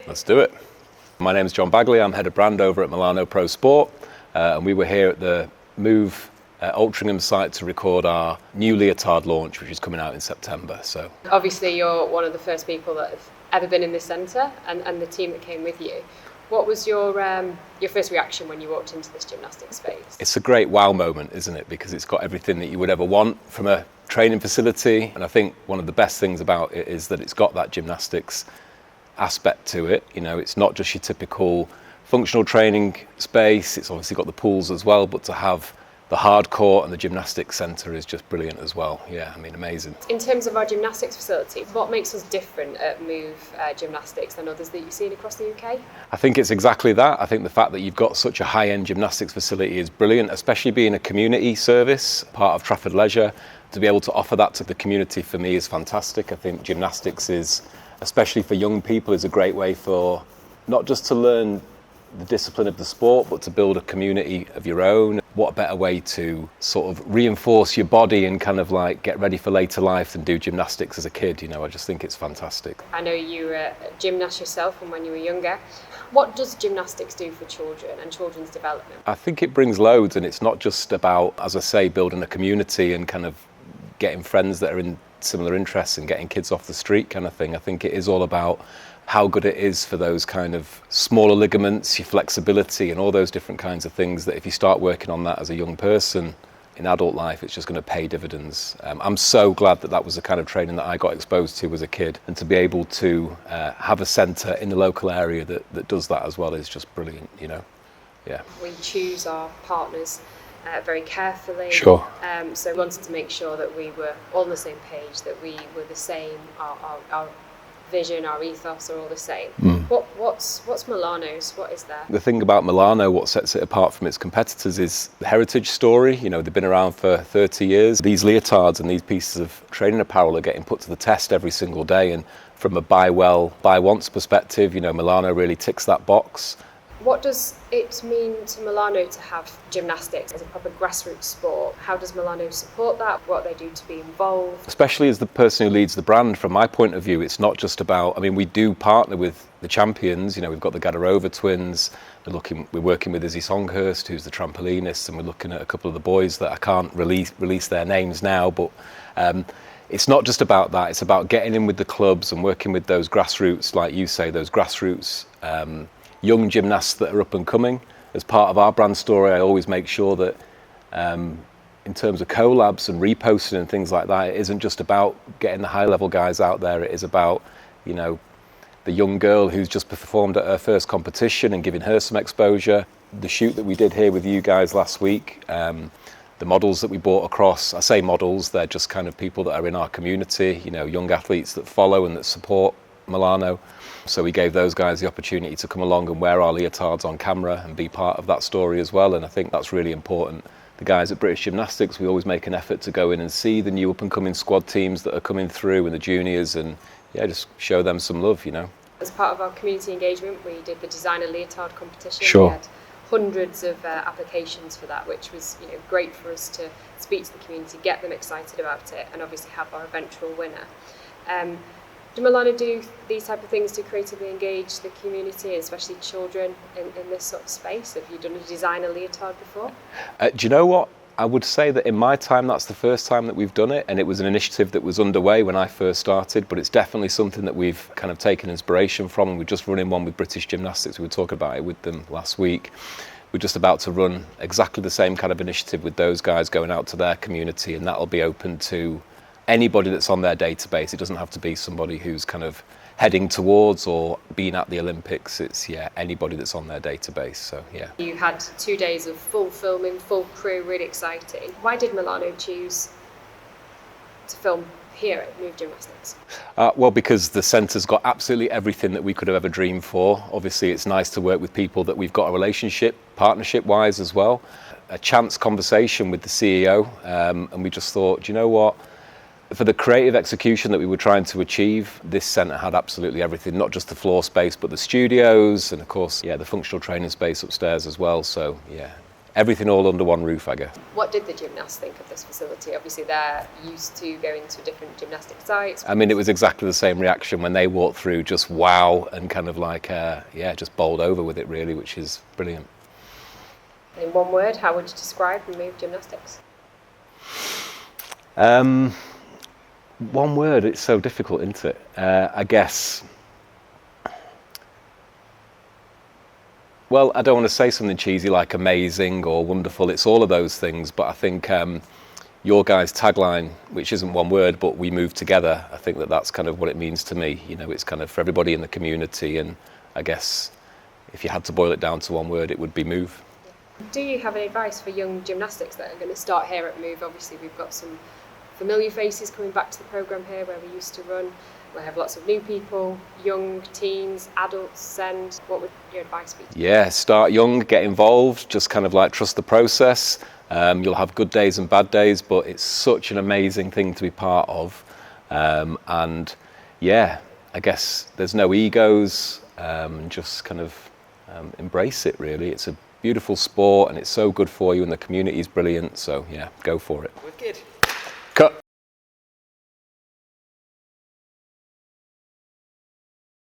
Let's do it. My name is John Baggley. I'm head of brand over at Milano Pro Sport, and we were here at the Move Altrincham site to record our new leotard launch, which is coming out in September. So obviously you're one of the first people that have ever been in this centre, and the team that came with you. What was your first reaction when you walked into this gymnastics space? It's a great wow moment, isn't it? Because it's got everything that you would ever want from a training facility. And I think one of the best things about it is that it's got that gymnastics aspect to it. You know, it's not just your typical functional training space. It's obviously got the pools as well, but to have the hard court and the gymnastics centre is just brilliant as well. Yeah, I mean, amazing. In terms of our gymnastics facility, what makes us different at Move Gymnastics than others that you've seen across the UK? I think it's exactly that. I think the fact that you've got such a high-end gymnastics facility is brilliant, especially being a community service, part of Trafford Leisure. To be able to offer that to the community for me is fantastic. I think gymnastics is, especially for young people, is a great way for not just to learn the discipline of the sport, but to build a community of your own. What a better way to sort of reinforce your body and kind of like get ready for later life than do gymnastics as a kid. You know, I just think it's fantastic. I know you were a gymnast yourself from when you were younger. What does gymnastics do for children and children's development? I think it brings loads, and it's not just about, as I say, building a community and kind of getting friends that are in similar interests and getting kids off the street kind of thing. I think it is all about how good it is for those kind of smaller ligaments, your flexibility and all those different kinds of things that if you start working on that as a young person in adult life, it's just going to pay dividends. I'm so glad that that was the kind of training that I got exposed to as a kid, and to be able to have a centre in the local area that does that as well is just brilliant, you know. Yeah. We choose our partners very carefully. Sure. So we wanted to make sure that we were all on the same page, that we were the same, our vision, our ethos are all the same. What's Milano's? What is there? The thing about Milano, what sets it apart from its competitors, is the heritage story. You know, they've been around for 30 years. These leotards and these pieces of training apparel are getting put to the test every single day, and from a buy well, buy once perspective, you know, Milano really ticks that box. What does it mean to Milano to have gymnastics as a proper grassroots sport? How does Milano support that? What they do to be involved? Especially as the person who leads the brand, from my point of view, it's not just about, I mean, we do partner with the champions. You know, we've got the Gadarova twins. We're working with Izzy Songhurst, who's the trampolinist, and we're looking at a couple of the boys that I can't release their names now, but it's not just about that. It's about getting in with the clubs and working with those grassroots, like you say, those grassroots young gymnasts that are up and coming. As part of our brand story, I always make sure that in terms of collabs and reposting and things like that, it isn't just about getting the high level guys out there. It is about, you know, the young girl who's just performed at her first competition and giving her some exposure. The shoot that we did here with you guys last week, the models that we brought across, I say models, they're just kind of people that are in our community, you know, young athletes that follow and that support Milano. So we gave those guys the opportunity to come along and wear our leotards on camera and be part of that story as well, and I think that's really important. The guys at British Gymnastics, we always make an effort to go in and see the new up and coming squad teams that are coming through and the juniors, and yeah, just show them some love, you know. As part of our community engagement, we did the designer leotard competition. Sure. We had hundreds of applications for that, which was, you know, great for us to speak to the community, get them excited about it, and obviously have our eventual winner. Do Milano do these type of things to creatively engage the community, especially children, in this sort of space? Have you done a designer leotard before? Do you know what? I would say that in my time, that's the first time that we've done it, and it was an initiative that was underway when I first started, but it's definitely something that we've kind of taken inspiration from, and we're just running one with British Gymnastics. We were talking about it with them last week. We're just about to run exactly the same kind of initiative with those guys going out to their community, and that'll be open to anybody that's on their database. It doesn't have to be somebody who's kind of heading towards or being at the Olympics. It's, yeah, anybody that's on their database. So, yeah. You had 2 days of full filming, full crew, really exciting. Why did Milano choose to film here at Move Gymnastics? Well, because the centre's got absolutely everything that we could have ever dreamed for. Obviously, it's nice to work with people that we've got a relationship, partnership-wise as well. A chance conversation with the CEO, and we just thought, do you know what? For the creative execution that we were trying to achieve, this centre had absolutely everything, not just the floor space, but the studios and, of course, yeah, the functional training space upstairs as well. So, yeah, everything all under one roof, I guess. What did the gymnasts think of this facility? Obviously they're used to going to different gymnastic sites. I mean, it was exactly the same reaction when they walked through, just wow, and kind of like, just bowled over with it really, which is brilliant. In one word, how would you describe Move Gymnastics? One word, it's so difficult, isn't it? I guess, well, I don't want to say something cheesy like amazing or wonderful, it's all of those things, but I think your guys' tagline, which isn't one word, but we move together, I think that's kind of what it means to me. You know, it's kind of for everybody in the community, and I guess if you had to boil it down to one word, it would be move. Do you have any advice for young gymnastics that are going to start here at Move? Obviously we've got some familiar faces coming back to the programme here where we used to run. We have lots of new people, young teens, adults, send. What would your advice be? Yeah, start young, get involved, just kind of like trust the process. You'll have good days and bad days, but it's such an amazing thing to be part of. And yeah, I guess there's no egos, just kind of embrace it really. It's a beautiful sport and it's so good for you and the community is brilliant. So yeah, go for it. Wicked. Cut.